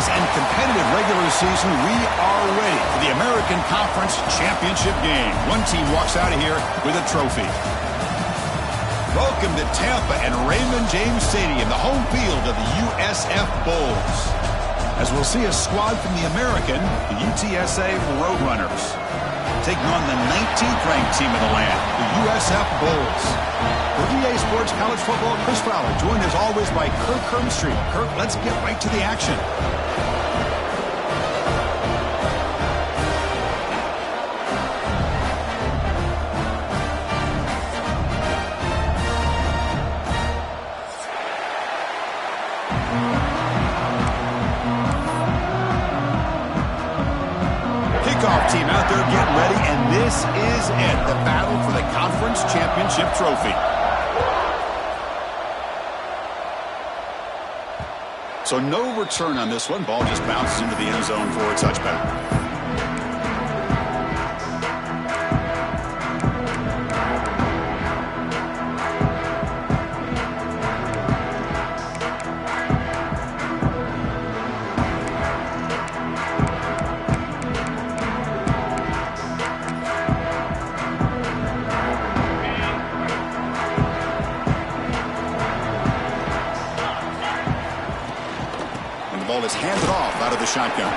As in competitive regular season, we are ready for the American Conference Championship game. One team walks out of here with a trophy. Welcome to Tampa and Raymond James Stadium, the home field of the USF Bulls. As we'll see a squad from the American, the UTSA Roadrunners, taking on the 19th ranked team in the land, the USF Bulls. For EA Sports College Football, Chris Fowler, joined as always by Kirk Hermstreet. Kirk, let's get right to the action. Team out there getting ready, and this is it, the battle for the conference championship trophy. So no return on this one. Ball just bounces into the end zone for a touchback. Is handed off out of the shotgun.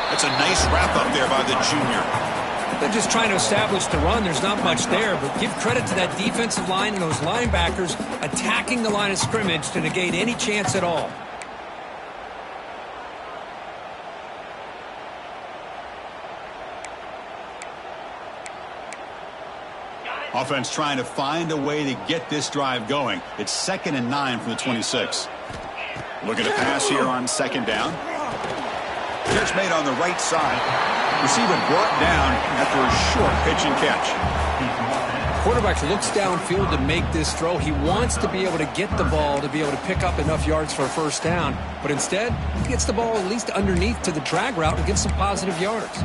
That's a nice wrap up there by the junior. They're just trying to establish the run. There's not much there, but give credit to that defensive line and those linebackers attacking the line of scrimmage to negate any chance at all. Offense trying to find a way to get this drive going. It's 2nd and 9 from the 26. Looking to pass here on 2nd down. Catch made on the right side. Receiver brought down after a short pitch and catch. Quarterback looks downfield to make this throw. He wants to be able to get the ball to be able to pick up enough yards for a first down. But instead, he gets the ball at least underneath to the drag route and gets some positive yards.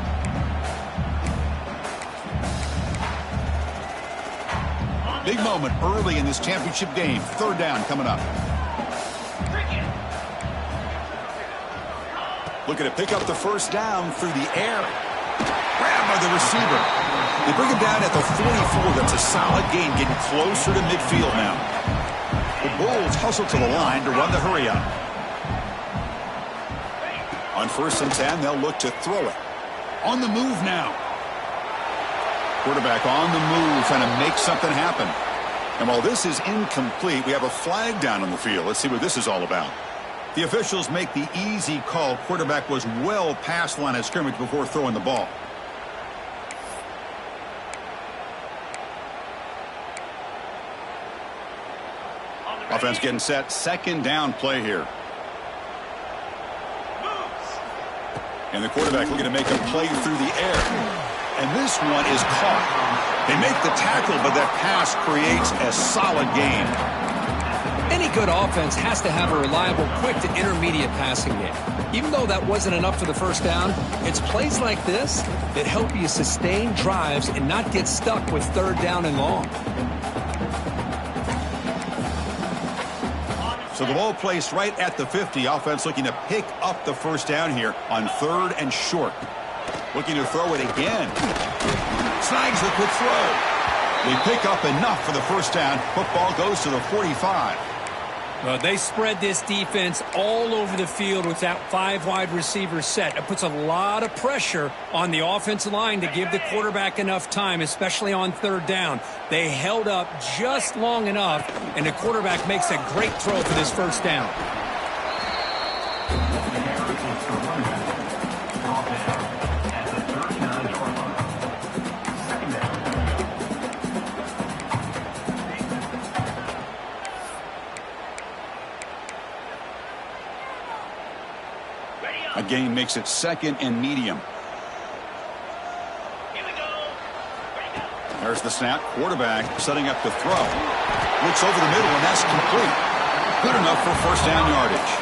Big moment early in this championship game. 3rd down coming up. Looking to pick up the first down through the air. Grab by the receiver. They bring him down at the 44. That's a solid gain, getting closer to midfield now. The Bulls hustle to the line to run the hurry up. On 1st and 10, they'll look to throw it. On the move now. Quarterback on the move, trying to make something happen. And while this is incomplete, we have a flag down on the field. Let's see what this is all about. The officials make the easy call. Quarterback was well past the line of scrimmage before throwing the ball. Offense getting set. 2nd down play here. And the quarterback looking to make a play through the air. And this one is caught. They make the tackle, but that pass creates a solid gain. Any good offense has to have a reliable, quick to intermediate passing game. Even though that wasn't enough for the first down, it's plays like this that help you sustain drives and not get stuck with 3rd down and long. So the ball placed right at the 50. Offense looking to pick up the first down here on 3rd and short. Looking to throw it again. Snags the quick throw. They pick up enough for the first down. Football goes to the 45. They spread this defense all over the field with that 5 wide receiver set. It puts a lot of pressure on the offensive line to give the quarterback enough time, especially on 3rd down. They held up just long enough, and the quarterback makes a great throw for this first down. A gain makes it 2nd and medium. There's the snap. Quarterback setting up the throw. Looks over the middle, and that's complete. Good enough for first down yardage.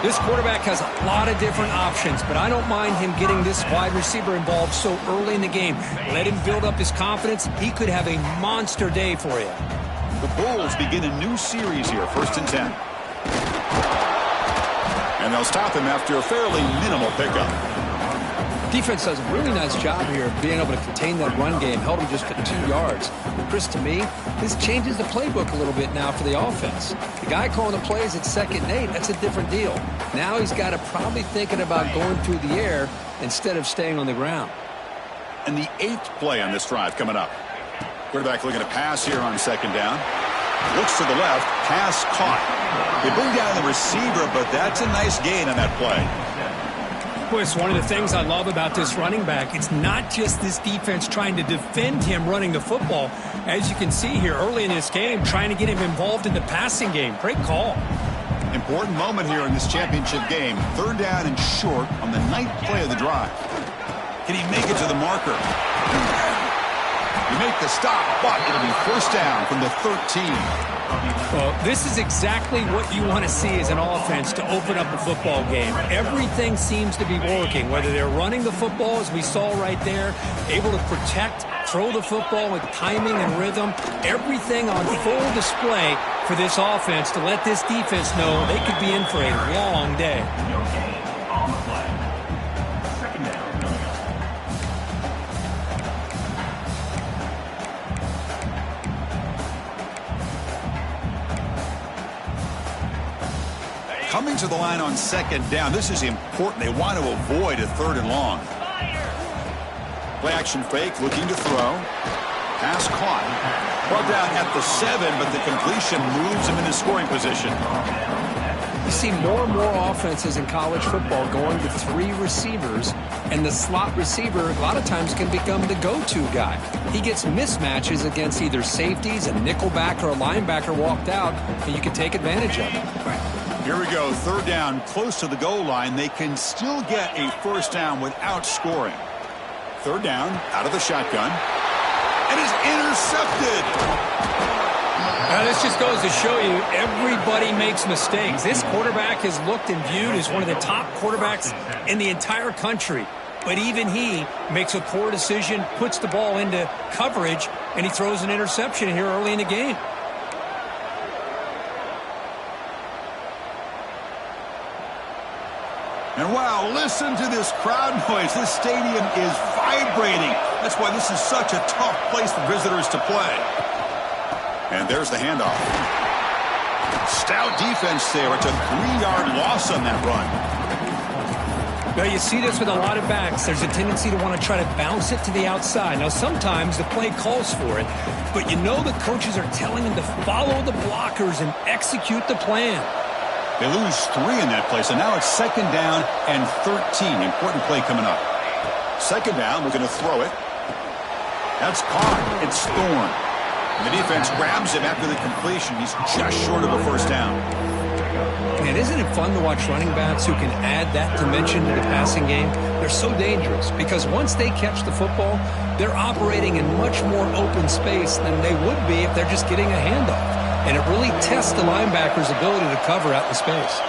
This quarterback has a lot of different options, but I don't mind him getting this wide receiver involved so early in the game. Let him build up his confidence. He could have a monster day for you. The Bulls begin a new series here, 1st and 10. And they'll stop him after a fairly minimal pickup. Defense does a really nice job here of being able to contain that run game, held him just to 2 yards. Chris, to me, this changes the playbook a little bit now for the offense. The guy calling the plays at 2nd and 8, that's a different deal. Now he's got to probably thinking about going through the air instead of staying on the ground. And the 8th play on this drive coming up. Quarterback looking to pass here on 2nd down. Looks to the left, pass caught. They bring down the receiver, but that's a nice gain on that play. Boy, it's one of the things I love about this running back. It's not just this defense trying to defend him running the football. As you can see here early in this game, trying to get him involved in the passing game. Great call. Important moment here in this championship game. 3rd down and short on the 9th play of the drive. Can he make it to the marker? You make the stop, but it'll be 1st down from the 13. Well, this is exactly what you want to see as an offense to open up a football game. Everything seems to be working, whether they're running the football, as we saw right there, able to protect, throw the football with timing and rhythm. Everything on full display for this offense to let this defense know they could be in for a long day. Coming to the line on 2nd down. This is important. They want to avoid a 3rd and long. Play action fake, looking to throw. Pass caught. Brought down at the 7, but the completion moves him into scoring position. You see more and more offenses in college football going to 3 receivers, and the slot receiver a lot of times can become the go-to guy. He gets mismatches against either safeties, a nickelback, or a linebacker walked out, and you can take advantage of it. Here we go, 3rd down, close to the goal line. They can still get a 1st down without scoring. 3rd down, out of the shotgun, and is intercepted. Now, this just goes to show you everybody makes mistakes. This quarterback is looked and viewed as one of the top quarterbacks in the entire country. But even he makes a poor decision, puts the ball into coverage, and he throws an interception here early in the game. And wow, listen to this crowd noise. This stadium is vibrating. That's why this is such a tough place for visitors to play. And there's the handoff. Stout defense there. It's a 3-yard loss on that run. Now, you see this with a lot of backs. There's a tendency to want to try to bounce it to the outside. Now, sometimes the play calls for it, but you know the coaches are telling them to follow the blockers and execute the plan. They lose 3 in that play, so now it's 2nd down and 13. Important play coming up. 2nd down, we're going to throw it. That's caught. It's Thorne. And the defense grabs him after the completion. He's just short of a 1st down. And isn't it fun to watch running backs who can add that dimension to the passing game? They're so dangerous because once they catch the football, they're operating in much more open space than they would be if they're just getting a handoff. And it really tests the linebacker's ability to cover out in space.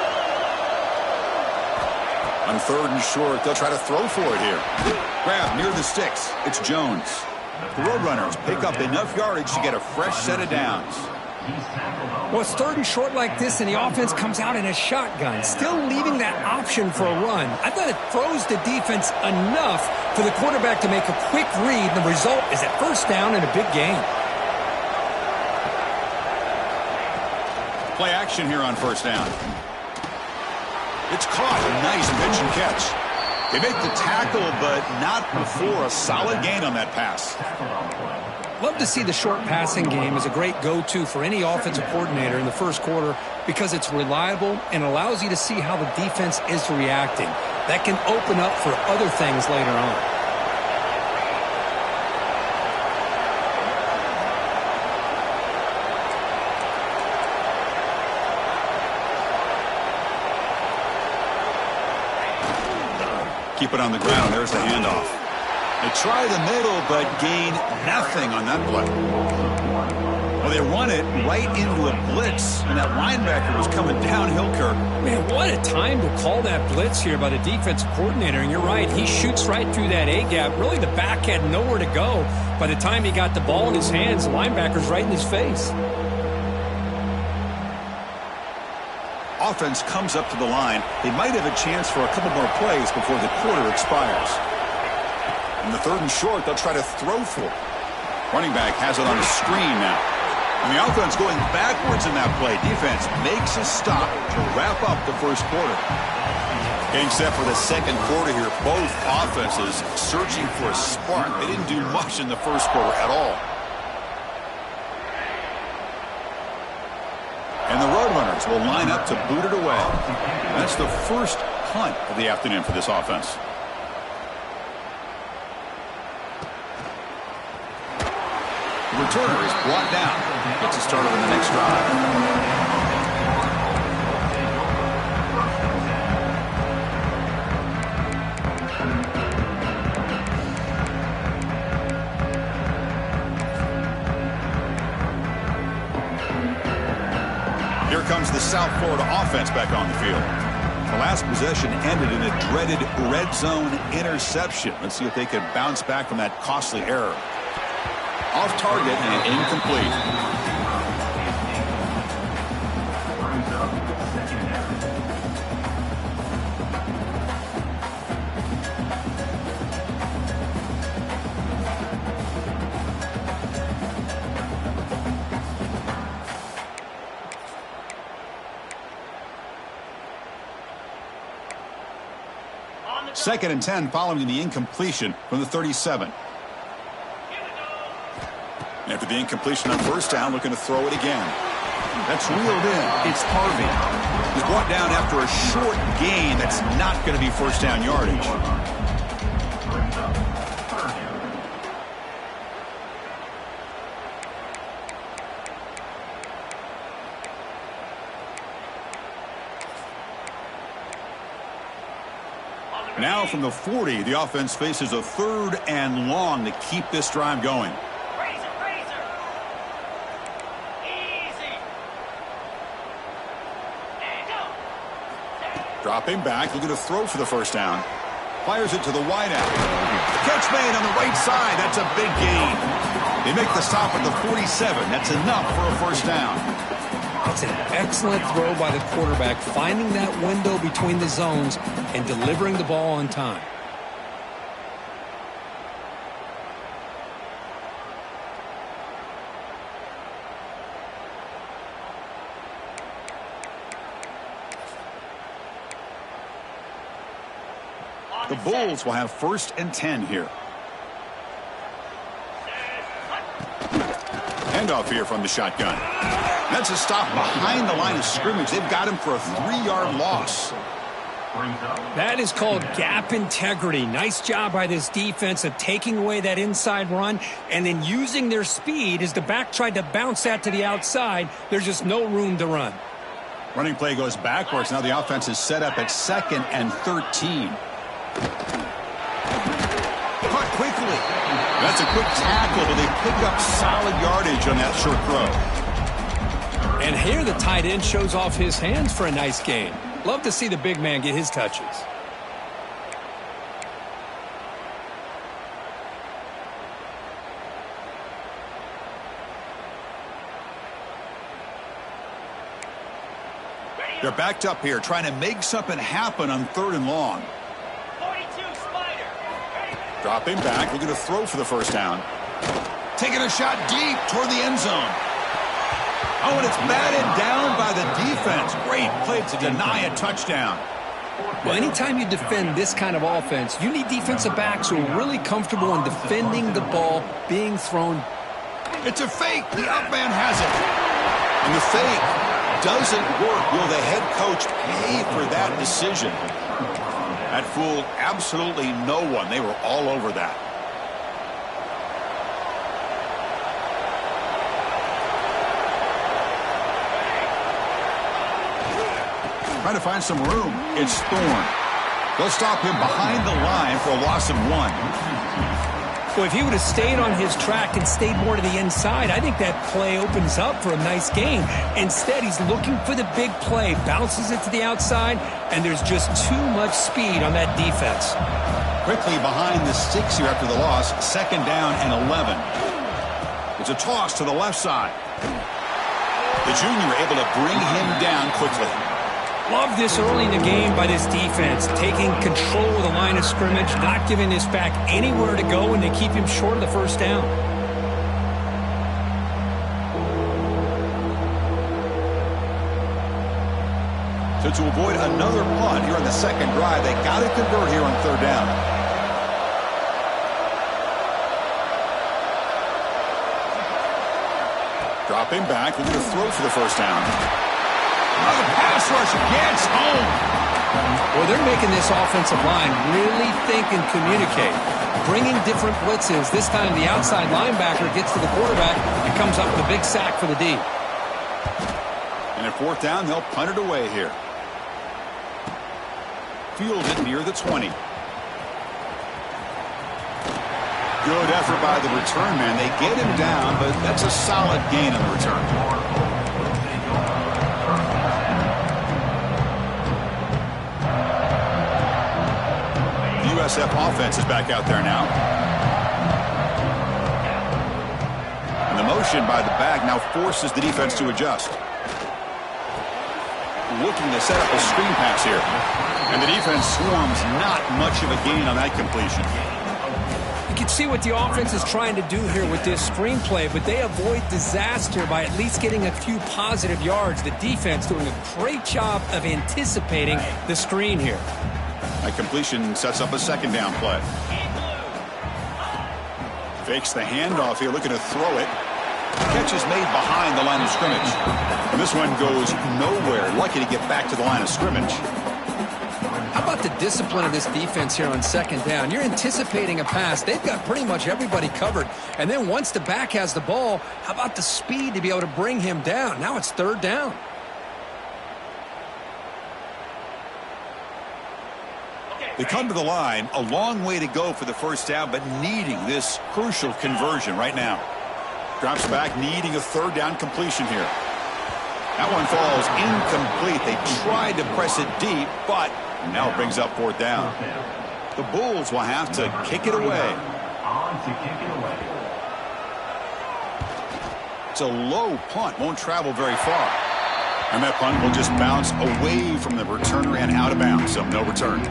On 3rd and short, they'll try to throw for it here. Grab near the sticks. It's Jones. The Roadrunners pick up enough yardage to get a fresh set of downs. Well, it's 3rd and short like this, and the offense comes out in a shotgun, still leaving that option for a run. I thought it throws the defense enough for the quarterback to make a quick read. The result is a 1st down and a big gain. Play action here on 1st down. It's caught. A nice pitch and catch. They make the tackle, but not before a solid gain on that pass. Love to see the short passing game as a great go-to for any offensive coordinator in the 1st quarter because it's reliable and allows you to see how the defense is reacting. That can open up for other things later on. Keep it on the ground. There's the handoff. They try the middle, but gain nothing on that play. Well, they run it right into a blitz, and that linebacker was coming downhill, Kirk. Man, what a time to call that blitz here by the defensive coordinator. And you're right, he shoots right through that A-gap. Really, the back had nowhere to go. By the time he got the ball in his hands, the linebacker's right in his face. offense comes up to the line, they might have a chance for a couple more plays before the quarter expires. In the 3rd and short, they'll try to throw for it. Running back has it on a screen now. And the offense going backwards in that play. Defense makes a stop to wrap up the first quarter. Getting set for the second quarter here. Both offenses searching for a spark. They didn't do much in the first quarter at all. And the Roadrunners will line up to boot it away. That's the first punt of the afternoon for this offense. The returner is brought down. Gets a start on the next drive. Here comes the South Florida offense back on the field. The last possession ended in a dreaded red zone interception. Let's see if they can bounce back from that costly error. Off target and incomplete. Second and 10 following the incompletion from the 37. After the incompletion on first down, looking to throw it again. That's reeled in. It's Harvey. He's brought down after a short gain. That's not going to be first down yardage. Now from the 40, the offense faces a 3rd and long to keep this drive going. Dropping back, looking to throw for the first down. Fires it to the wideout. Catch made on the right side. That's a big gain. They make the stop at the 47. That's enough for a first down. It's an excellent throw by the quarterback, finding that window between the zones and delivering the ball on time. The Bulls will have 1st and 10 here. Handoff here from the shotgun. That's a stop behind the line of scrimmage. They've got him for a 3-yard loss. That is called gap integrity. Nice job by this defense of taking away that inside run and then using their speed as the back tried to bounce that to the outside. There's just no room to run. Running play goes backwards. Now the offense is set up at 2nd and 13. Caught quickly. That's a quick tackle, but they pick up solid yardage on that short throw. And here the tight end shows off his hands for a nice gain. Love to see the big man get his touches. They're backed up here, trying to make something happen on 3rd and long. 42 Spider. Dropping back, looking to throw for the first down. Taking a shot deep toward the end zone. Oh, and it's batted down by the defense. Great play to deny a touchdown. Well, anytime you defend this kind of offense, you need defensive backs who are really comfortable in defending the ball being thrown. It's a fake. The up man has it. And the fake doesn't work. Will the head coach pay for that decision? That fooled absolutely no one. They were all over that. Trying to find some room. It's Thorne. They'll stop him behind the line for a loss of 1. Well, if he would have stayed on his track and stayed more to the inside, I think that play opens up for a nice gain. Instead, he's looking for the big play, bounces it to the outside, and there's just too much speed on that defense. Quickly behind the sticks here after the loss, 2nd down and 11. It's a toss to the left side. The junior able to bring him down quickly. Love this early in the game by this defense, taking control of the line of scrimmage, not giving this back anywhere to go, and they keep him short of the first down. So to avoid another punt here on the second drive, they got to convert here on third down. Dropping back, looking to throw for the first down. Oh, the pass rush gets home. Well, they're making this offensive line really think and communicate. Bringing different blitzes. This time the outside linebacker gets to the quarterback and comes up with a big sack for the D. And at fourth down, they'll punt it away here. Fielded near the 20. Good effort by the return man. They get him down, but that's a solid gain on the return. The USF offense is back out there now. And the motion by the back now forces the defense to adjust. Looking to set up a screen pass here. And the defense swarms, not much of a gain on that completion. You can see what the offense is trying to do here with this screenplay, but they avoid disaster by at least getting a few positive yards. The defense doing a great job of anticipating the screen here. That completion sets up a second down play. Fakes the handoff here, looking to throw it. Catch is made behind the line of scrimmage. And this one goes nowhere. Lucky to get back to the line of scrimmage. How about the discipline of this defense here on second down? You're anticipating a pass. They've got pretty much everybody covered. And then once the back has the ball, how about the speed to be able to bring him down? Now it's third down. They come to the line, a long way to go for the first down, but needing this crucial conversion right now. Drops back, needing a third down completion here. That one falls incomplete. They tried to press it deep, but now it brings up fourth down. The Bulls will have to kick it away. It's a low punt, won't travel very far. And that punt will just bounce away from the returner and out of bounds, so no return.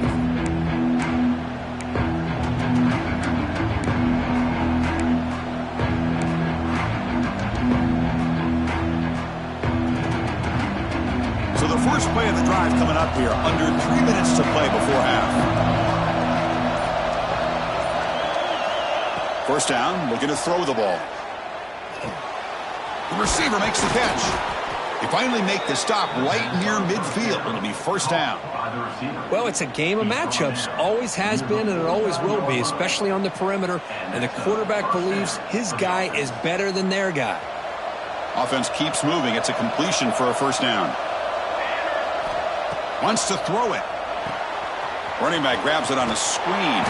So the first play of the drive coming up here, under 3 minutes to play before half. First down, looking to throw the ball. The receiver makes the catch. They finally make the stop right near midfield. It'll be first down. Well, it's a game of matchups. Always has been and it always will be, especially on the perimeter. And the quarterback believes his guy is better than their guy. Offense keeps moving. It's a completion for a first down. Wants to throw it. Running back grabs it on a screen.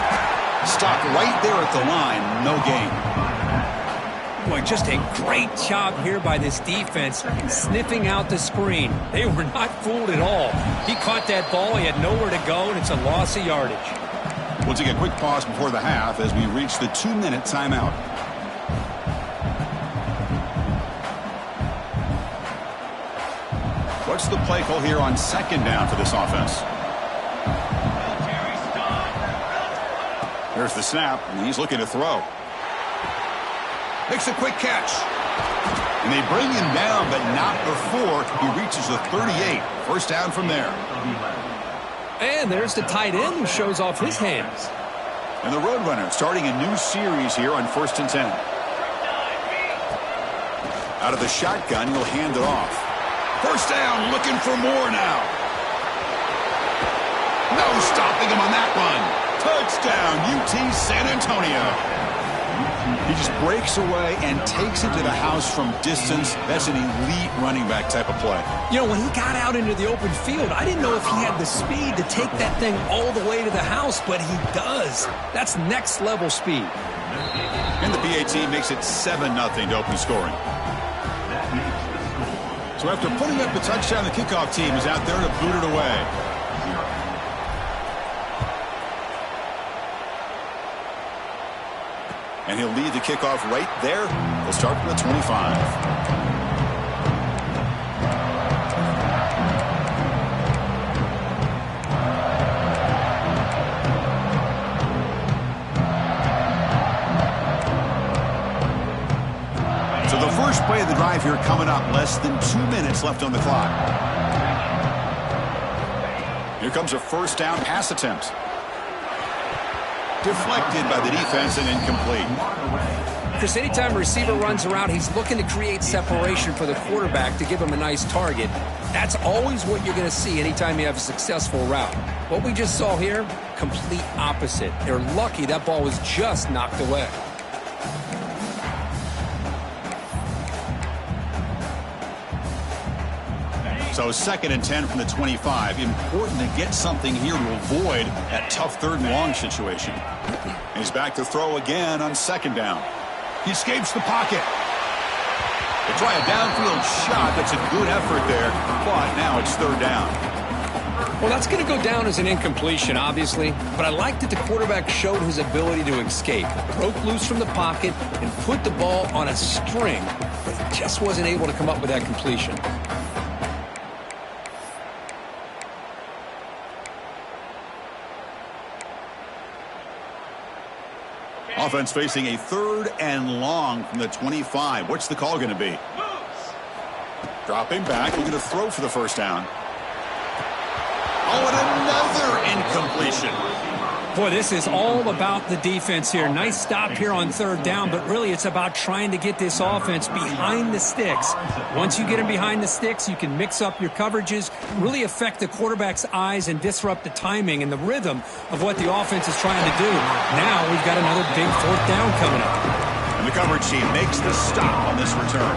Stopped right there at the line. No gain. Boy, just a great job here by this defense, sniffing out the screen. They were not fooled at all. He caught that ball. He had nowhere to go, and it's a loss of yardage. We'll take a quick pause before the half as we reach the 2-minute timeout. What's the play call here on second down for this offense? There's the snap, and he's looking to throw. Makes a quick catch. And they bring him down, but not before he reaches the 38. First down from there. And there's the tight end who shows off his hands. And the Roadrunner starting a new series here on 1st and 10. Out of the shotgun, he'll hand it off. First down, looking for more now. No stopping him on that one. Touchdown, UT San Antonio. He just breaks away and takes it to the house from distance. That's an elite running back type of play. You know, when he got out into the open field, I didn't know if he had the speed to take that thing all the way to the house, but he does. That's next level speed. And the PAT makes it 7-0 to open scoring. So after putting up the touchdown, the kickoff team is out there to boot it away. And he'll lead the kickoff right there. We'll start from the 25. play of the drive here coming up. Less than 2 minutes left on the clock. Here comes a first down pass attempt. Deflected by the defense and incomplete. Chris, anytime a receiver runs around, he's looking to create separation for the quarterback to give him a nice target. That's always what you're going to see anytime you have a successful route. What we just saw here, complete opposite. They're lucky that ball was just knocked away. So 2nd and 10 from the 25. Important to get something here to avoid that tough 3rd and long situation. He's back to throw again on 2nd down. He escapes the pocket. They try a downfield shot. That's a good effort there, but now it's 3rd down. Well, that's going to go down as an incompletion, obviously, but I like that the quarterback showed his ability to escape. Broke loose from the pocket and put the ball on a string, but he just wasn't able to come up with that completion. Offense facing a 3rd and long from the 25. What's the call going to be? Dropping back, looking to throw for the first down. Oh, and another incompletion. Boy, this is all about the defense here. Nice stop here on 3rd down, but really it's about trying to get this offense behind the sticks. Once you get them behind the sticks, you can mix up your coverages, really affect the quarterback's eyes and disrupt the timing and the rhythm of what the offense is trying to do. Now we've got another big 4th down coming up. And the coverage team makes the stop on this return.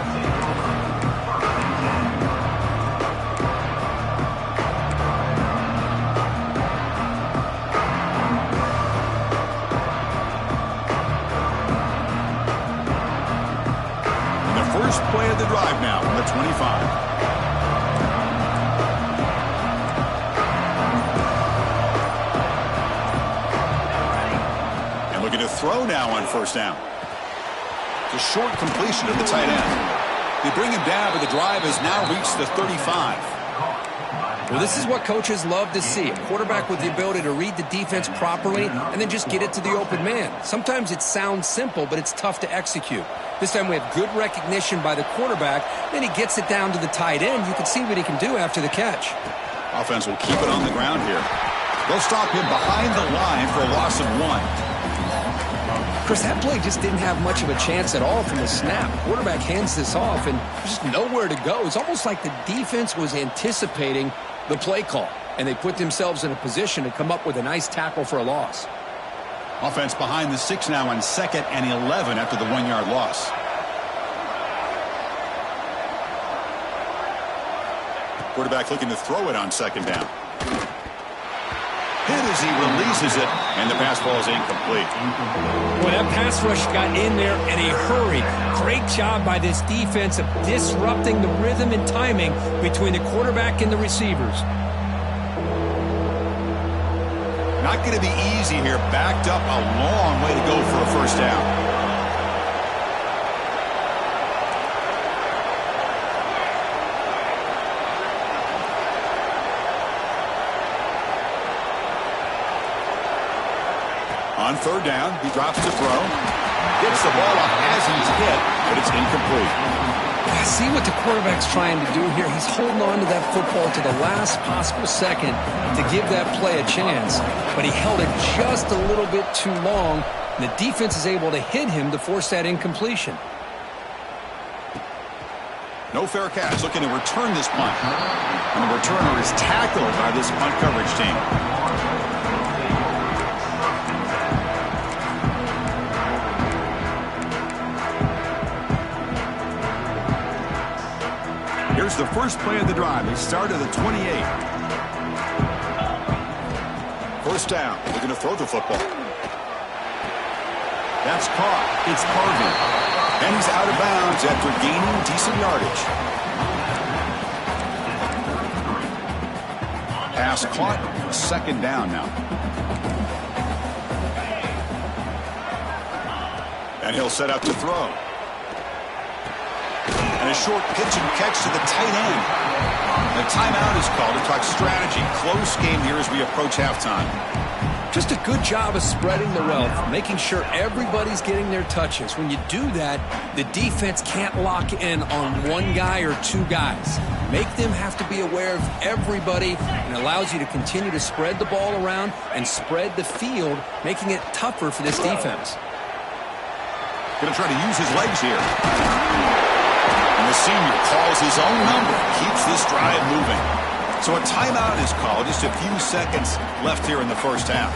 First play of the drive now from the 25. And looking to throw now on 1st down. It's a short completion of the tight end. They bring him down, but the drive has now reached the 35. Well, this is what coaches love to see. A quarterback with the ability to read the defense properly and then just get it to the open man. Sometimes it sounds simple, but it's tough to execute. This time we have good recognition by the quarterback. Then he gets it down to the tight end. You can see what he can do after the catch. Offense will keep it on the ground here. They'll stop him behind the line for a loss of 1. Chris, that play just didn't have much of a chance at all from the snap. Quarterback hands this off and just nowhere to go. It's almost like the defense was anticipating the play call, and they put themselves in a position to come up with a nice tackle for a loss. Offense behind the 6 now on 2nd and 11 after the 1-yard loss. Quarterback looking to throw it on 2nd down. Hit as he releases it, and the pass ball is incomplete. Well, that pass rush got in there in a hurry. Great job by this defense of disrupting the rhythm and timing between the quarterback and the receivers. Not going to be easy here. Backed up a long way to go for a first down. On 3rd down, he drops to throw. Gets the ball up as he's hit, but it's incomplete. See what the quarterback's trying to do here. He's holding on to that football to the last possible second to give that play a chance. But he held it just a little bit too long. And the defense is able to hit him to force that incompletion. No fair catch, looking to return this punt. And the returner is tackled by this punt coverage team. Here's the first play of the drive. They start at the 28. First down. Looking to throw the football. That's caught. It's Harvey. And he's out of bounds after gaining decent yardage. Pass caught. 2nd down now. And he'll set up to throw. And a short pitch and catch to the tight end. The timeout is called to talk strategy. Close game here as we approach halftime. Just a good job of spreading the wealth, making sure everybody's getting their touches. When you do that, the defense can't lock in on one guy or two guys. Make them have to be aware of everybody, and allows you to continue to spread the ball around and spread the field, making it tougher for this defense. Going to try to use his legs here. And the senior calls his own number, keeps this drive moving. So a timeout is called. Just a few seconds left here in the first half.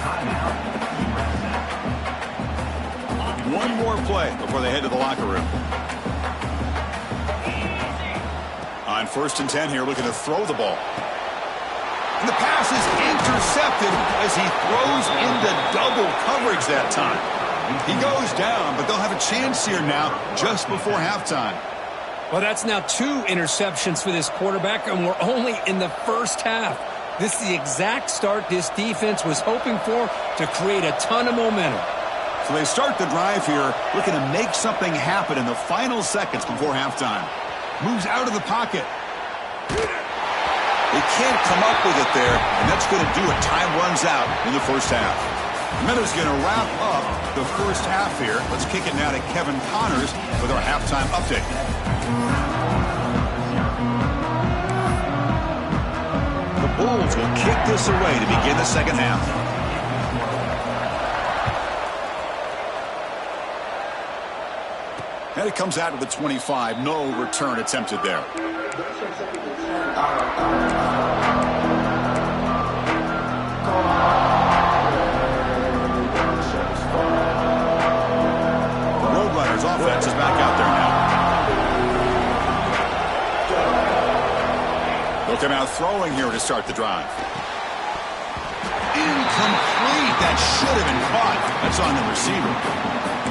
One more play before they head to the locker room. On 1st and 10 here, looking to throw the ball. And the pass is intercepted as he throws into double coverage that time. He goes down, but they'll have a chance here now just before halftime. Well, that's now 2 interceptions for this quarterback, and we're only in the first half. This is the exact start this defense was hoping for to create a ton of momentum. So they start the drive here, looking to make something happen in the final seconds before halftime. Moves out of the pocket. They can't come up with it there, and that's going to do it. Time runs out in the first half. Miller's going to wrap up the first half here. Let's kick it now to Kevin Connors with our halftime update. The Bulls will kick this away to begin the second half. And it comes out to the 25. No return attempted there. Offense is back out there now. They'll come out throwing here to start the drive. Incomplete. That should have been caught. That's on the receiver.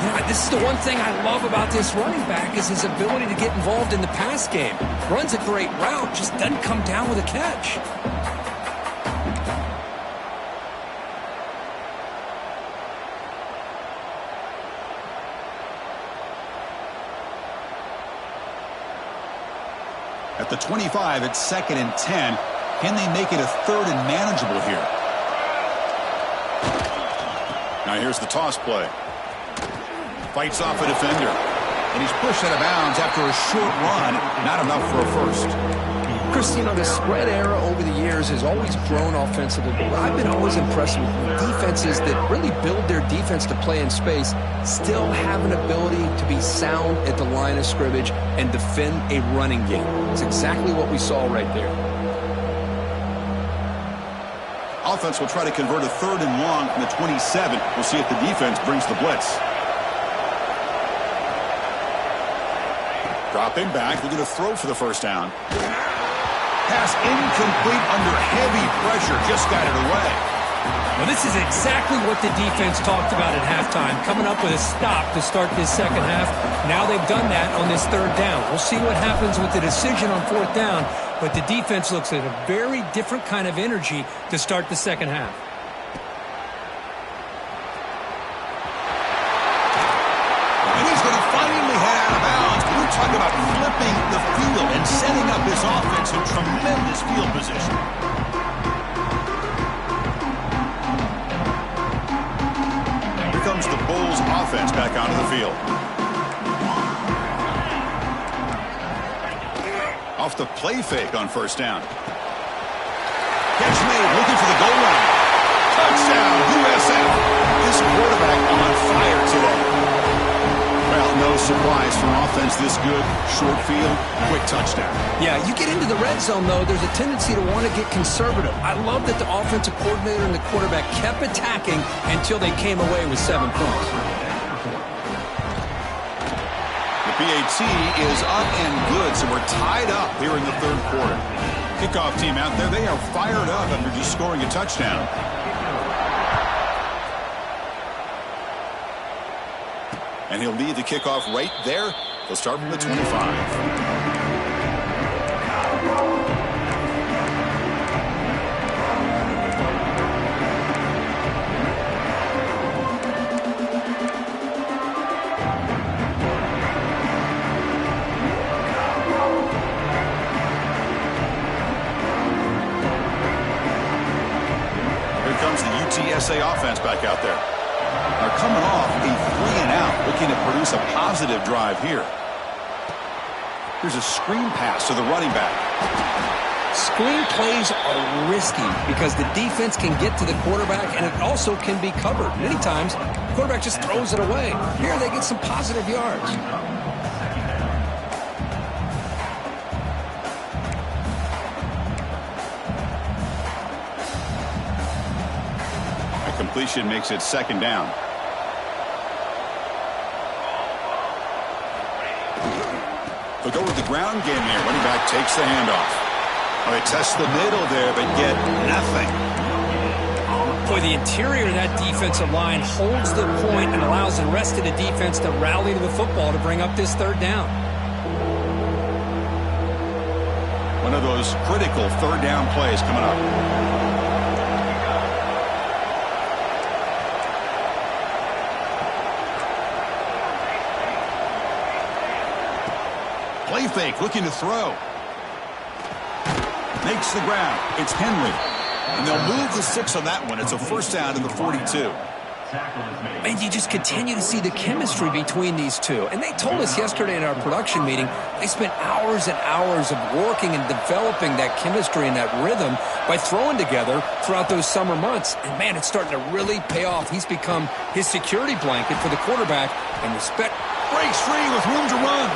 Yeah, this is the one thing I love about this running back is his ability to get involved in the pass game. Runs a great route, just doesn't come down with a catch. At the 25, it's 2nd and 10. Can they make it a 3rd and manageable here? Now here's the toss play. Fights off a defender. And he's pushed out of bounds after a short run. Not enough for a first. Chris, you know, the spread era over the years has always grown offensively, but I've been always impressed with defenses that really build their defense to play in space, still have an ability to be sound at the line of scrimmage and defend a running game. It's exactly what we saw right there. Offense will try to convert a 3rd and long from the 27. We'll see if the defense brings the blitz. Dropping back, they're going to throw for the first down. Pass incomplete under heavy pressure, just got it away. Well, this is exactly what the defense talked about at halftime, coming up with a stop to start this second half. Now they've done that on this 3rd down. We'll see what happens with the decision on 4th down, but the defense looks at a very different kind of energy to start the second half. And he's going to finally head out of bounds. We're talking about flipping the field and setting up his offense in tremendous field position. Here comes the Bulls offense back onto the field. Off the play fake on 1st down. Catch made, looking for the goal line. Touchdown, USF. This quarterback on fire today. Well, no surprise for offense this good. Short field, quick touchdown. Yeah, you get into the red zone, though, there's a tendency to want to get conservative. I love that the offensive coordinator and the quarterback kept attacking until they came away with 7 points. The PAT is up and good, so we're tied up here in the 3rd quarter. Kickoff team out there, they are fired up after just scoring a touchdown. And he'll lead the kickoff right there. He'll start from the 25. Here comes the UTSA offense back out there. Are coming off a 3-and-out, looking to produce a positive drive here. Here's a screen pass to the running back. Screen plays are risky because the defense can get to the quarterback, and it also can be covered. Many times, the quarterback just throws it away. Here they get some positive yards. A completion makes it 2nd down. They'll go with the ground game here. Running back takes the handoff. Oh, they test the middle there, but get nothing. Boy, the interior of that defensive line holds the point and allows the rest of the defense to rally to the football to bring up this 3rd down. One of those critical 3rd down plays coming up. Play fake, looking to throw. Makes the ground. It's Henry. And they'll move the 6 on that one. It's a 1st down to the 42. And you just continue to see the chemistry between these two. And they told us yesterday in our production meeting, they spent hours and hours of working and developing that chemistry and that rhythm by throwing together throughout those summer months. And, man, it's starting to really pay off. He's become his security blanket for the quarterback. And respect. Breaks free with room to run.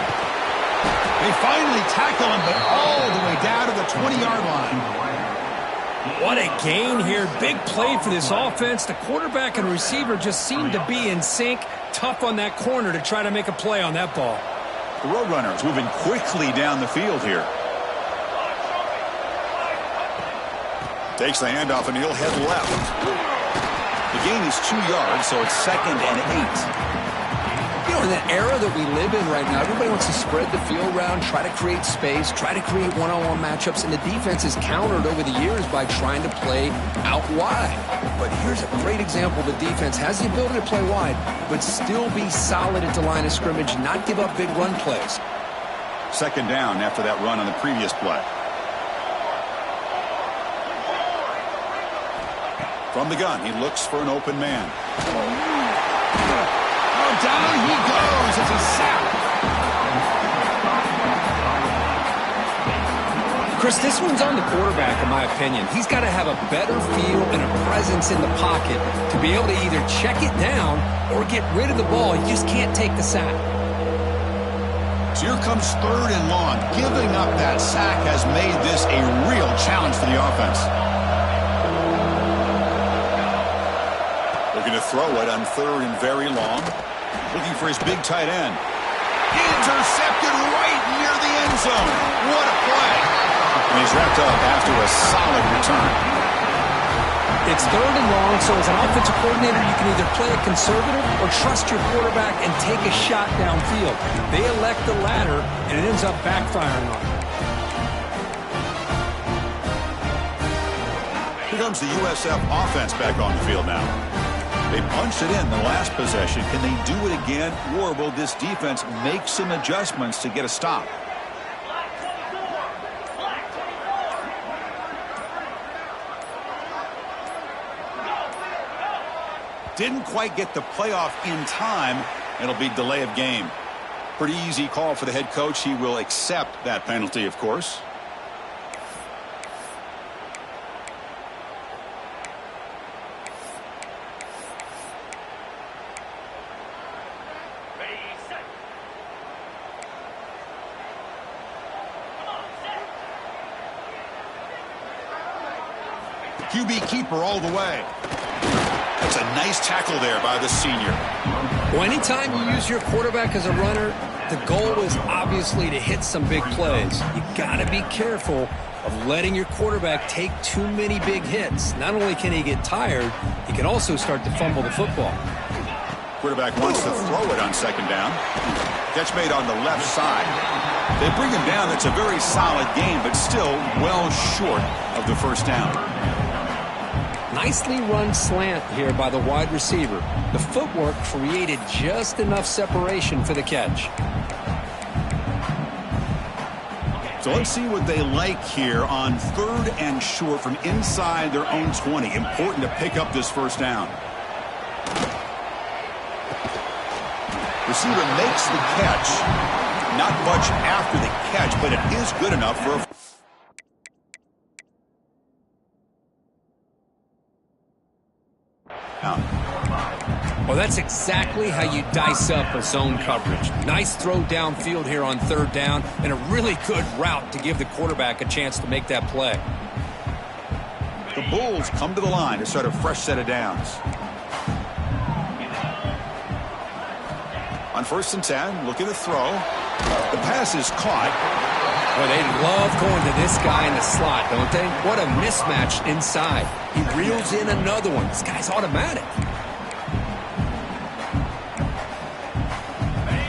They finally tackle him, but all the way down to the 20-yard line. What a gain here. Big play for this offense. The quarterback and receiver just seem to be in sync. Tough on that corner to try to make a play on that ball. The Roadrunners moving quickly down the field here. Takes the handoff, and he'll head left. The gain is 2 yards, so it's 2nd and 8. You know, in that era that we live in right now, everybody wants to spread the field around, try to create space, try to create one-on-one matchups, and the defense is countered over the years by trying to play out wide. But here's a great example. The defense has the ability to play wide, but still be solid at the line of scrimmage, not give up big run plays. 2nd down after that run on the previous play. From the gun, he looks for an open man. Down he goes. It's a sack. Chris, this one's on the quarterback, in my opinion. He's got to have a better feel and a presence in the pocket to be able to either check it down or get rid of the ball. You just can't take the sack. So here comes 3rd and long. Giving up that sack has made this a real challenge for the offense. Looking to throw it on 3rd and very long. Looking for his big tight end. Intercepted right near the end zone. What a play. And he's wrapped up after a solid return. It's 3rd and long, so as an offensive coordinator, you can either play it conservative or trust your quarterback and take a shot downfield. They elect the latter, and it ends up backfiring on them. Here comes the USF offense back on the field now. They punched it in the last possession. Can they do it again, or will this defense make some adjustments to get a stop? Didn't quite get the playoff in time. It'll be delay of game. Pretty easy call for the head coach. He will accept that penalty, of course. QB keeper all the way. That's a nice tackle there by the senior. Well, anytime you use your quarterback as a runner, the goal is obviously to hit some big plays. You got to be careful of letting your quarterback take too many big hits. Not only can he get tired, he can also start to fumble the football. Quarterback wants to throw it on 2nd down. Catch made on the left side. They bring him down. That's a very solid game, but still well short of the 1st down. Nicely run slant here by the wide receiver. The footwork created just enough separation for the catch. So let's see what they like here on 3rd and short from inside their own 20. Important to pick up this 1st down. Receiver makes the catch. Not much after the catch, but it is good enough for a... Well, that's exactly how you dice up a zone coverage. Nice throw downfield here on third down, and a really good route to give the quarterback a chance to make that play. The Bulls come to the line to start a fresh set of downs. On 1st and 10, looking to throw. The pass is caught. Well, they love going to this guy in the slot, don't they? What a mismatch inside. He reels in another one. This guy's automatic.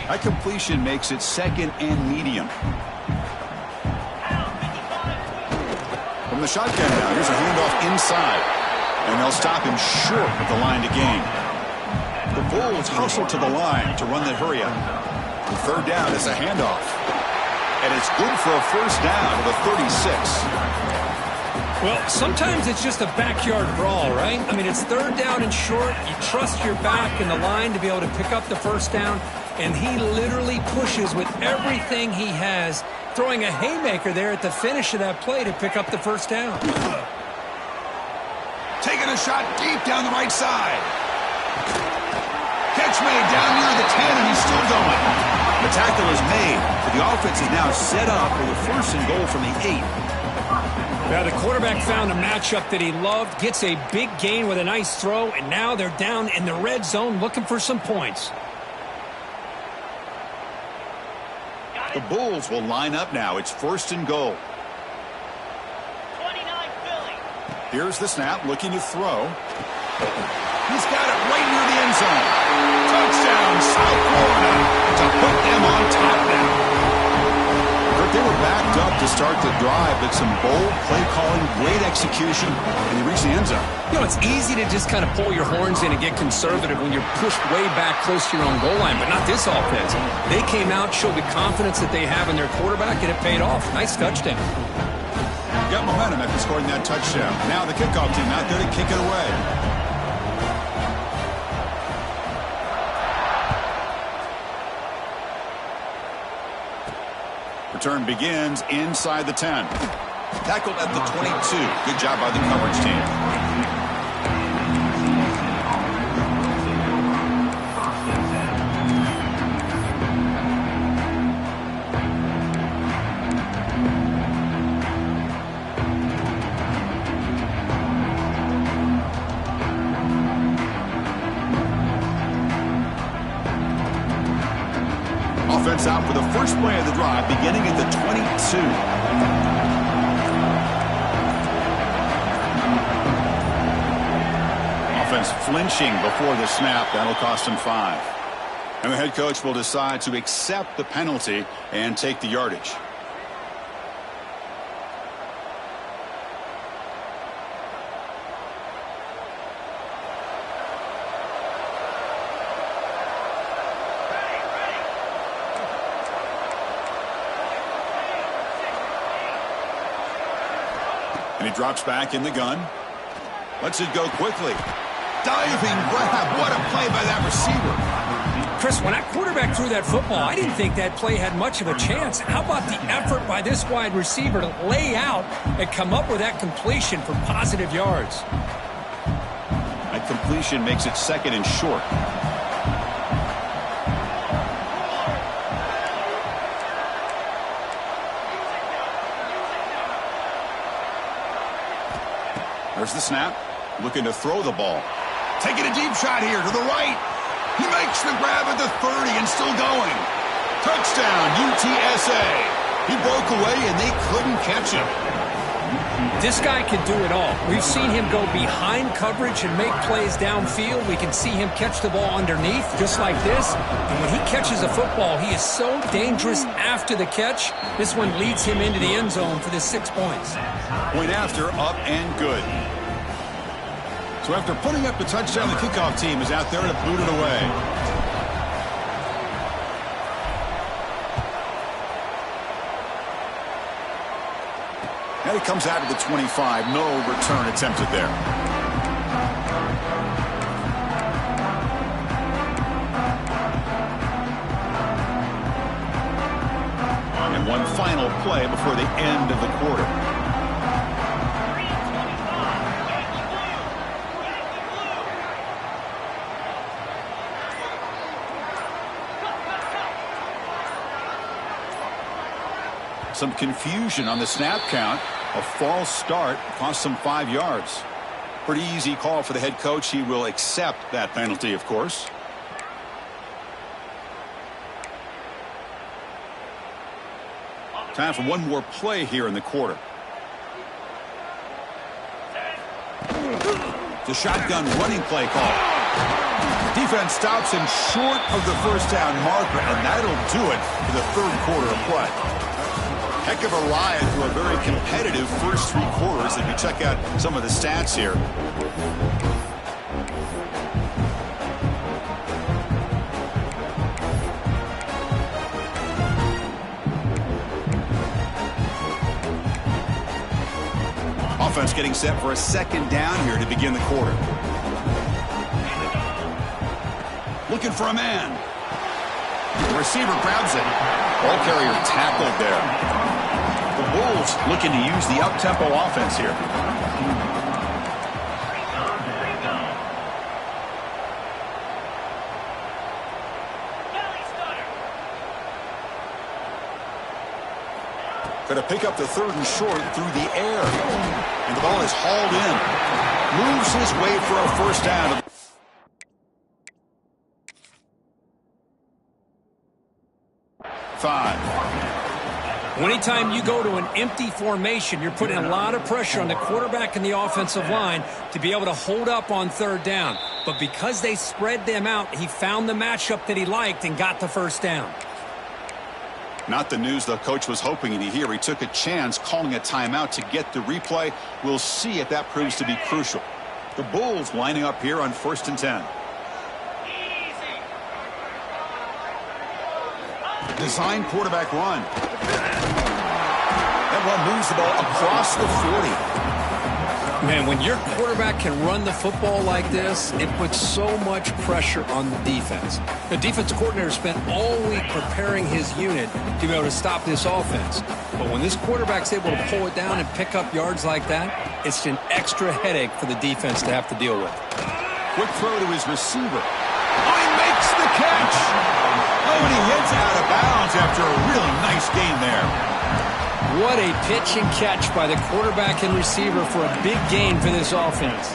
That completion makes it 2nd and medium. From the shotgun now, here's a handoff inside. And they'll stop him short of the line to gain. The Bulls hustle to the line to run the hurry-up. On 3rd down, it's a handoff. And it's good for a 1st down to the 36. Well, sometimes it's just a backyard brawl, right? I mean, it's 3rd down and short. You trust your back and the line to be able to pick up the 1st down. And he literally pushes with everything he has, throwing a haymaker there at the finish of that play to pick up the 1st down. Taking a shot deep down the right side. Catch made down near the 10, and he's still going. The tackle is made, but the offense is now set up for the 1st and goal from the 8. Now the quarterback found a matchup that he loved, gets a big gain with a nice throw, and now they're down in the red zone looking for some points. The Bulls will line up now. It's 1st and goal. 29 Philly. Here's the snap, looking to throw. He's got it right near the end zone. Touchdown, South Florida, to put them on top now. They were backed up to start the drive, but some bold play calling, great execution, and they reached the end zone. You know, it's easy to just kind of pull your horns in and get conservative when you're pushed way back close to your own goal line, but not this offense. They came out, showed the confidence that they have in their quarterback, and it paid off. Nice touchdown. Got momentum after scoring that touchdown. Now the kickoff team out there to kick it away. Return begins inside the 10. Tackled at the 22. Good job by the coverage team. Offense out for the first play of the drive, beginning at the 22. Offense flinching before the snap. That'll cost him 5. And the head coach will decide to accept the penalty and take the yardage. And he drops back in the gun. Lets it go quickly. Diving grab. What a play by that receiver. Chris, when that quarterback threw that football, I didn't think that play had much of a chance. How about the effort by this wide receiver to lay out and come up with that completion for positive yards? That completion makes it 2nd and short. There's the snap. Looking to throw the ball. Taking a deep shot here to the right. He makes the grab at the 30 and still going. Touchdown, UTSA. He broke away and they couldn't catch him. This guy can do it all. We've seen him go behind coverage and make plays downfield. We can see him catch the ball underneath, just like this. And when he catches a football, he is so dangerous after the catch. This one leads him into the end zone for the 6 points. Point after, up and good. So after putting up the touchdown, the kickoff team is out there to boot it away. And he comes out to the 25. No return attempted there. before the end of the quarter. 3:25. Some confusion on the snap count. A false start cost them 5 yards. Pretty easy call for the head coach. He will accept that penalty, of course. Time for one more play here in the quarter. The shotgun running play call. Defense stops him short of the first down marker, and that'll do it for the third quarter of play. Heck of a ride through a very competitive first 3 quarters if you check out some of the stats here. Offense getting set for a second down here to begin the quarter. Looking for a man. The receiver grabs it. Ball carrier tackled there. The Bulls looking to use the up-tempo offense here. Going to pick up the 3rd and short through the air. And the ball is hauled in. Moves his way for a first down. Anytime you go to an empty formation, you're putting a lot of pressure on the quarterback and the offensive line to be able to hold up on 3rd down. But because they spread them out, he found the matchup that he liked and got the first down. Not the news the coach was hoping to hear. He took a chance calling a timeout to get the replay. We'll see if that proves to be crucial. The Bulls lining up here on 1st and 10. Design quarterback run. That one moves the ball across the 40. Man, when your quarterback can run the football like this, it puts so much pressure on the defense. The defensive coordinator spent all week preparing his unit to be able to stop this offense. But when this quarterback's able to pull it down and pick up yards like that, it's an extra headache for the defense to have to deal with. Quick throw to his receiver. Oh, he makes the catch. Oh, and he hits out of bounds after a really nice gain there. What a pitch and catch by the quarterback and receiver for a big gain for this offense.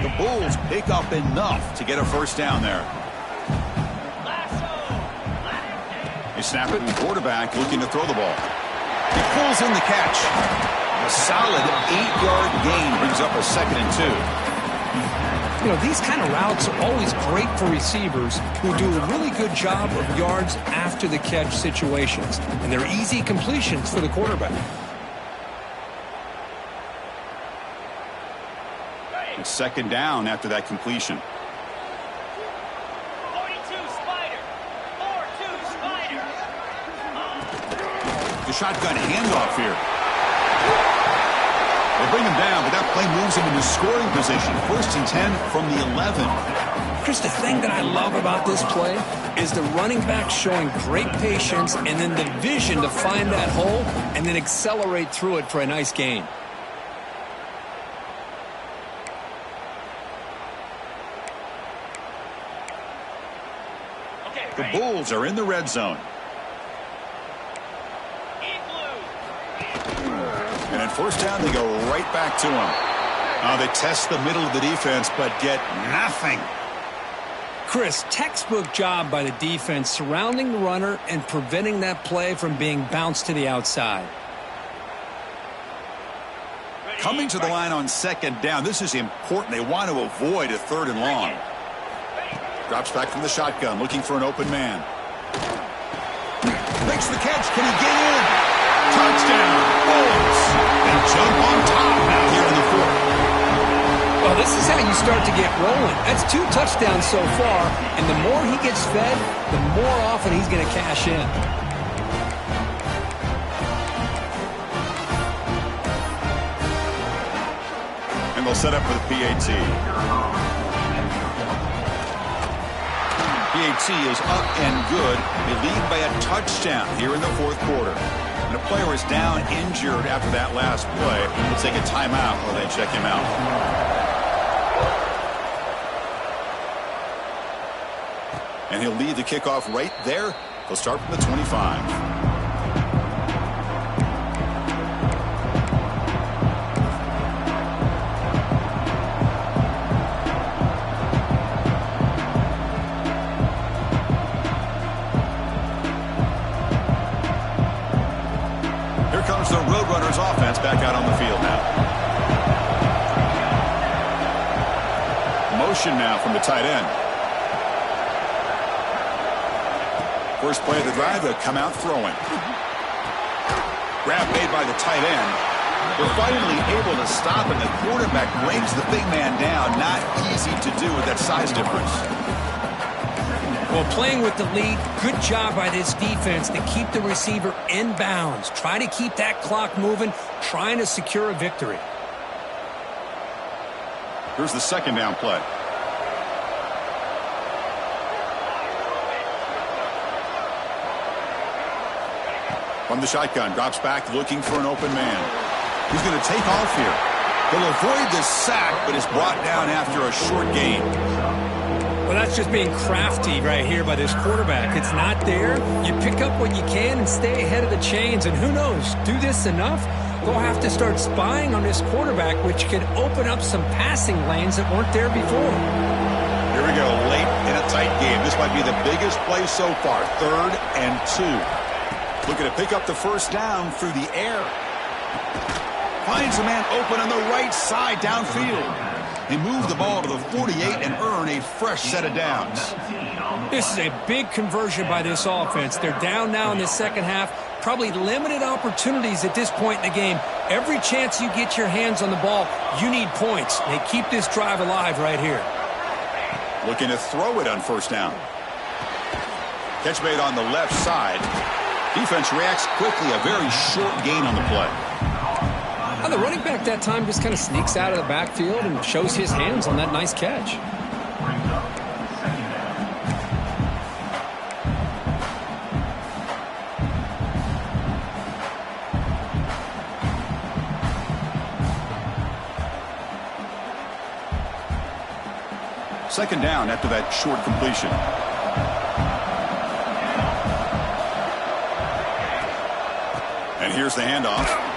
The Bulls pick up enough to get a first down there. They snap it, and the quarterback looking to throw the ball. He pulls in the catch. A solid 8-yard gain brings up a 2nd and 2. You know, these kind of routes are always great for receivers who do a really good job of yards after the catch situations. And they're easy completions for the quarterback. A 2nd down after that completion. 42 Spider. 4-2 Spider. The shotgun handoff here. They bring him down, but that play moves him into scoring position. 1st and 10 from the 11. Chris, the thing that I love about this play is the running back showing great patience and then the vision to find that hole and then accelerate through it for a nice gain. The Bulls are in the red zone. And at first down, they go right back to him. They test the middle of the defense, but get nothing. Chris, textbook job by the defense surrounding the runner and preventing that play from being bounced to the outside. Coming to the line on 2nd down, this is important. They want to avoid a 3rd and long. Drops back from the shotgun, looking for an open man. Makes the catch. Can he get in? Touchdown, Bulls. They jump on top now here in the 4th. Well, this is how you start to get rolling. That's 2 touchdowns so far, and the more he gets fed, the more often he's going to cash in. And they'll set up for the PAT. PAT is up and good. They lead by a touchdown here in the fourth quarter. And a player is down injured after that last play. Let's take a timeout while they check him out. And he'll lead the kickoff right there. He'll start from the 25. The Roadrunners offense back out on the field now. Motion now from the tight end. First play of the drive, they'll come out throwing. Grab made by the tight end. They're finally able to stop, and the quarterback brings the big man down. Not easy to do with that size difference. Well, playing with the lead, good job by this defense to keep the receiver in bounds. Try to keep that clock moving, trying to secure a victory. Here's the second down play. From the shotgun, drops back looking for an open man. He's going to take off here. He'll avoid the sack, but is brought down after a short gain. Well, that's just being crafty right here by this quarterback. It's not there. You pick up what you can and stay ahead of the chains. And who knows, do this enough, they'll have to start spying on this quarterback, which could open up some passing lanes that weren't there before. Here we go, late in a tight game. This might be the biggest play so far, 3rd and 2. Looking to pick up the first down through the air. Finds a man open on the right side downfield. They move the ball to the 48 and earn a fresh set of downs. This is a big conversion by this offense. They're down now in the second half. Probably limited opportunities at this point in the game. Every chance you get your hands on the ball, you need points. They keep this drive alive right here. Looking to throw it on first down. Catch made on the left side. Defense reacts quickly. A very short gain on the play. The running back that time just kind of sneaks out of the backfield and shows his hands on that nice catch. Second down after that short completion. And here's the handoff.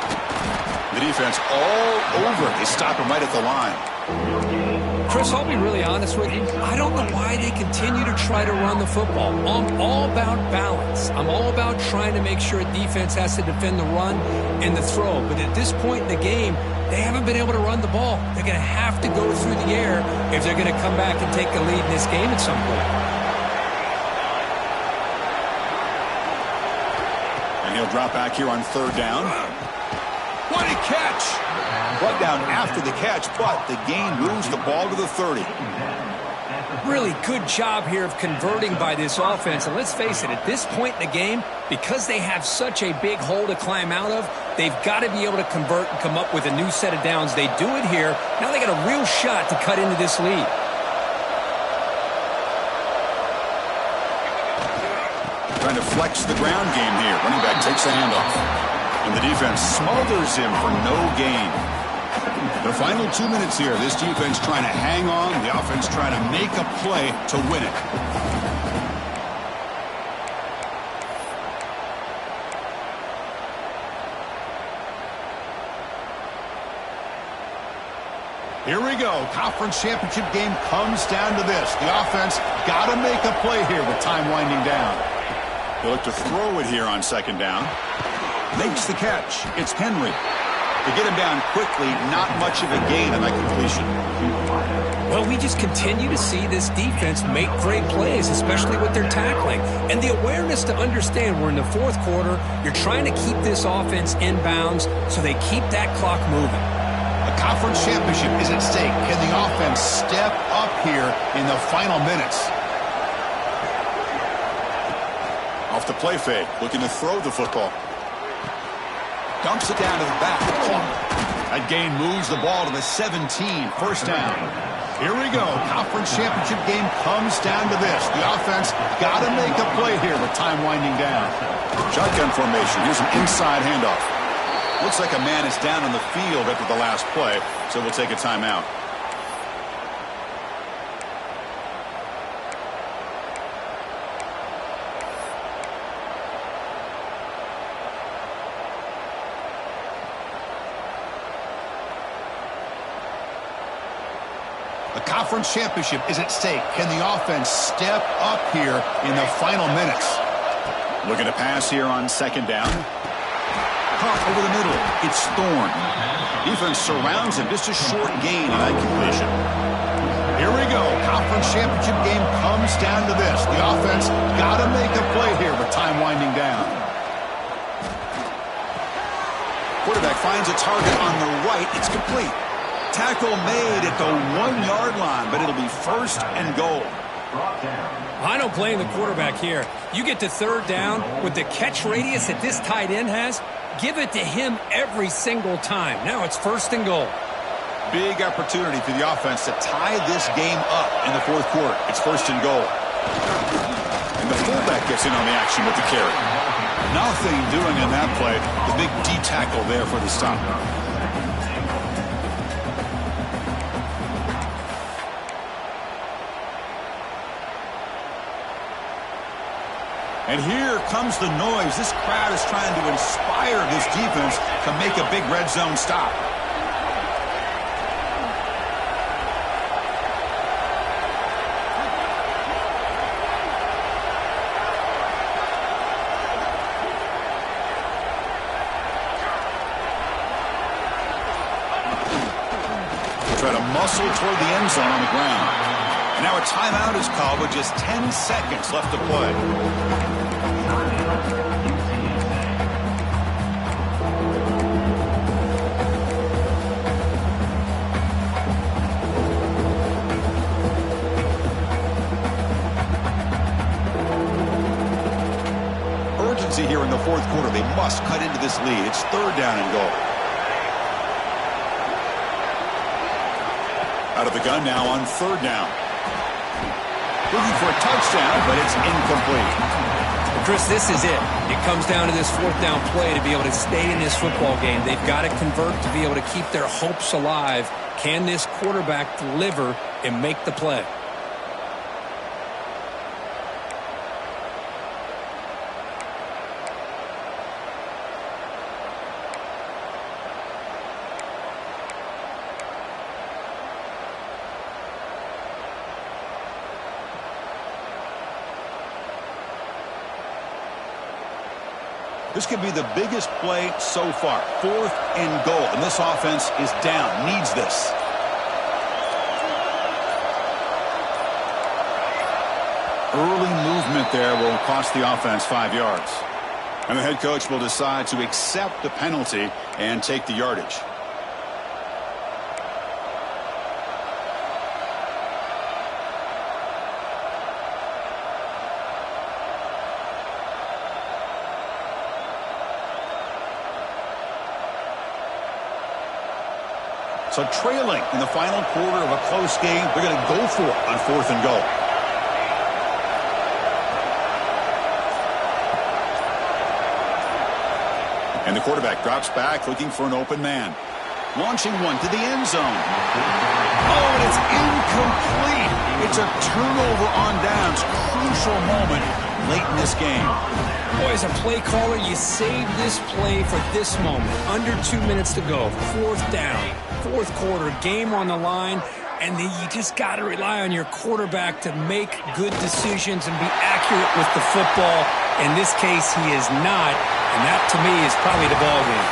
The defense all over. They stop him right at the line. Chris, I'll be really honest with you. I don't know why they continue to try to run the football. I'm all about balance. I'm all about trying to make sure a defense has to defend the run and the throw. But at this point in the game, they haven't been able to run the ball. They're going to have to go through the air if they're going to come back and take the lead in this game at some point. And he'll drop back here on third down. What a catch! Brought down after the catch, but the gain moves the ball to the 30. Really good job here of converting by this offense. And let's face it, at this point in the game, because they have such a big hole to climb out of, they've got to be able to convert and come up with a new set of downs. They do it here. Now they got a real shot to cut into this lead. Trying to flex the ground game here. Running back takes the handoff. And the defense smothers him for no gain. The final 2 minutes here. This defense trying to hang on. The offense trying to make a play to win it. Here we go. Conference championship game comes down to this. The offense got to make a play here with time winding down. They look to throw it here on second down. Makes the catch. It's Henry. To get him down quickly, not much of a gain on that completion. Well, we just continue to see this defense make great plays, especially with their tackling. And the awareness to understand we're in the fourth quarter, you're trying to keep this offense in bounds so they keep that clock moving. A conference championship is at stake. Can the offense step up here in the final minutes? Off the play fake, looking to throw the football. Dumps it down to the back. That gain moves the ball to the 17, first down. Here we go. Conference championship game comes down to this. The offense got to make a play here with time winding down. Shotgun formation. Here's an inside handoff. Looks like a man is down on the field after the last play, so we'll take a timeout. The conference championship is at stake. Can the offense step up here in the final minutes? Looking to pass here on second down. Caught over the middle. It's Thorne. Defense surrounds him. Just a short gain on that completion. Here we go. Conference championship game comes down to this. The offense got to make a play here with time winding down. Quarterback finds a target on the right. It's complete. Tackle made at the 1-yard line, but it'll be first and goal. I don't blame the quarterback here. You get to third down with the catch radius that this tight end has, give it to him every single time. Now it's first and goal. Big opportunity for the offense to tie this game up in the fourth quarter. It's first and goal. And the fullback gets in on the action with the carry. Nothing doing in that play. The big D tackle there for the stop. And here comes the noise. This crowd is trying to inspire this defense to make a big red zone stop. Try to muscle toward the end zone on the ground. And now a timeout is called with just 10 seconds left to play. Urgency here in the fourth quarter. They must cut into this lead. It's third down and goal. Out of the gun now on third down. Looking for a touchdown, but it's incomplete. Well, Chris, this is it. It comes down to this fourth down play to be able to stay in this football game. They've got to convert to be able to keep their hopes alive. Can this quarterback deliver and make the play? This could be the biggest play so far. Fourth and goal. And this offense is down. Needs this. Early movement there will cost the offense 5 yards. And the head coach will decide to accept the penalty and take the yardage. So trailing in the final quarter of a close game, they're going to go for it on fourth and goal. And the quarterback drops back looking for an open man. Launching one to the end zone. Oh, and it's incomplete. It's a turnover on downs. Crucial moment late in this game. Boy, as a play caller, you save this play for this moment. Under 2 minutes to go. Fourth down. Fourth quarter, game on the line, and then you just got to rely on your quarterback to make good decisions and be accurate with the football. In this case, he is not, and that, to me, is probably the ball game.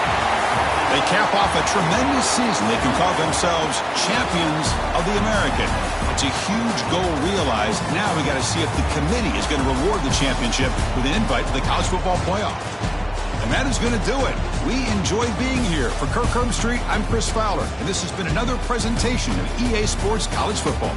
They cap off a tremendous season. They can call themselves champions of the American. It's a huge goal realized. Now we got to see if the committee is going to reward the championship with an invite to the college football playoff. And that is going to do it. We enjoy being here. For Kirk Herbstreit, I'm Chris Fowler, and this has been another presentation of EA Sports College Football.